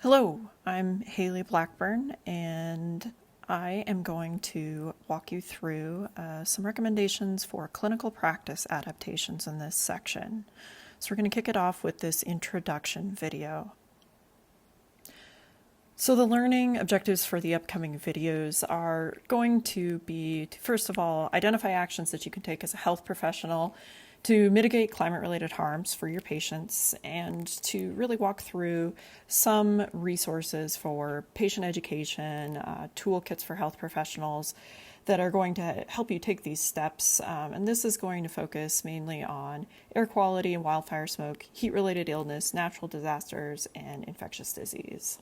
Hello, I'm Haley Blackburn, and I am going to walk you through some recommendations for clinical practice adaptations in this section. So we're going to kick it off with this introduction video. So the learning objectives for the upcoming videos are going to be to, first of all, identify actions that you can take as a health professional to mitigate climate-related harms for your patients, and to really walk through some resources for patient education, toolkits for health professionals that are going to help you take these steps. And this is going to focus mainly on air quality and wildfire smoke, heat-related illness, natural disasters, and infectious disease.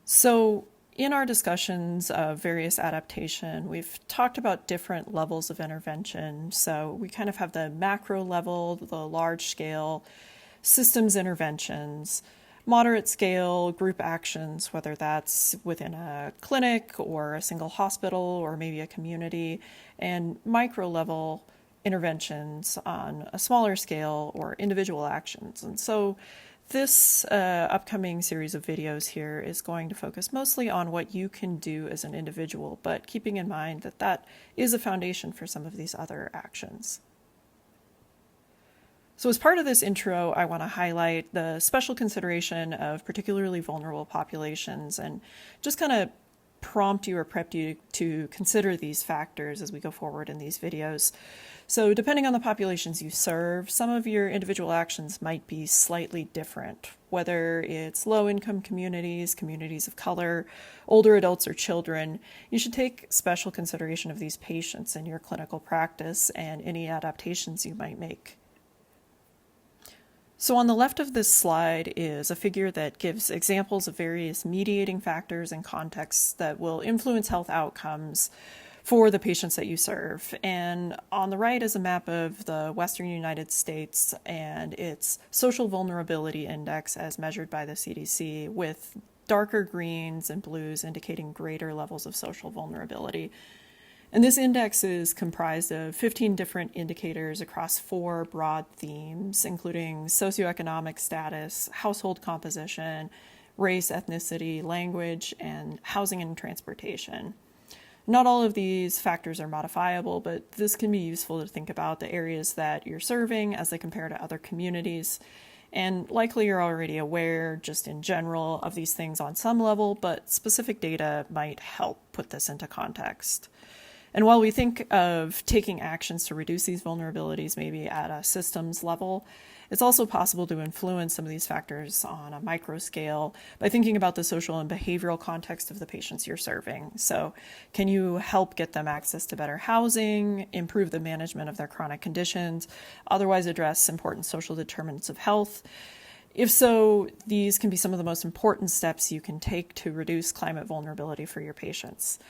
So in our discussions of various adaptation, we've talked about different levels of intervention. So we kind of have the macro level, the large scale systems interventions, moderate scale group actions, whether that's within a clinic or a single hospital or maybe a community, and micro level interventions on a smaller scale or individual actions. And so this upcoming series of videos here is going to focus mostly on what you can do as an individual, but keeping in mind that that is a foundation for some of these other actions. So as part of this intro, I want to highlight the special consideration of particularly vulnerable populations and just kind of prompt you or prep you to consider these factors as we go forward in these videos. So depending on the populations you serve, some of your individual actions might be slightly different, whether it's low-income communities, communities of color, older adults, or children. You should take special consideration of these patients in your clinical practice and any adaptations you might make. So on the left of this slide is a figure that gives examples of various mediating factors and contexts that will influence health outcomes for the patients that you serve. And on the right is a map of the Western United States and its social vulnerability index as measured by the CDC, with darker greens and blues indicating greater levels of social vulnerability. And this index is comprised of 15 different indicators across 4 broad themes, including socioeconomic status, household composition, race, ethnicity, language, and housing and transportation. Not all of these factors are modifiable, but this can be useful to think about the areas that you're serving as they compare to other communities. And likely you're already aware, just in general, of these things on some level, but specific data might help put this into context. And while we think of taking actions to reduce these vulnerabilities maybe at a systems level, it's also possible to influence some of these factors on a micro scale by thinking about the social and behavioral context of the patients you're serving. So can you help get them access to better housing, improve the management of their chronic conditions, otherwise address important social determinants of health? If so, these can be some of the most important steps you can take to reduce climate vulnerability for your patients.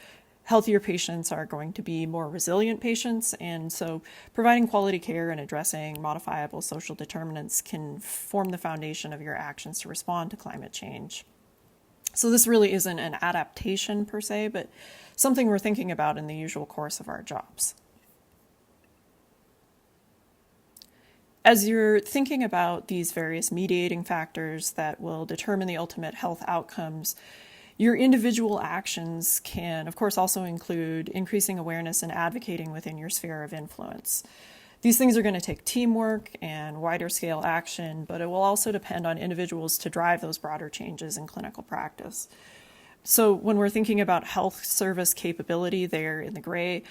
Healthier patients are going to be more resilient patients, and so providing quality care and addressing modifiable social determinants can form the foundation of your actions to respond to climate change. So this really isn't an adaptation per se, but something we're thinking about in the usual course of our jobs. As you're thinking about these various mediating factors that will determine the ultimate health outcomes, your individual actions can, of course, also include increasing awareness and advocating within your sphere of influence. These things are going to take teamwork and wider scale action, but it will also depend on individuals to drive those broader changes in clinical practice. So when we're thinking about health service capability there in the gray,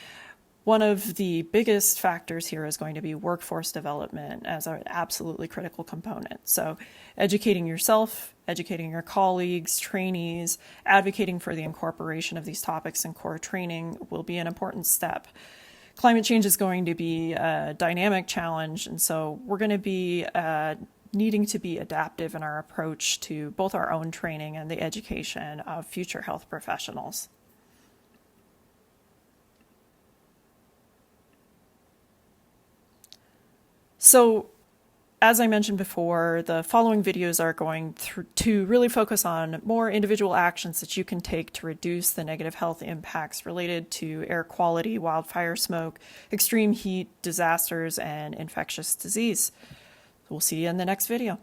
one of the biggest factors here is going to be workforce development as an absolutely critical component. So educating yourself, educating your colleagues, trainees, advocating for the incorporation of these topics in core training will be an important step. Climate change is going to be a dynamic challenge, and so we're going to be needing to be adaptive in our approach to both our own training and the education of future health professionals. So, as I mentioned before, the following videos are going to really focus on more individual actions that you can take to reduce the negative health impacts related to air quality, wildfire smoke, extreme heat, disasters, and infectious disease. We'll see you in the next video.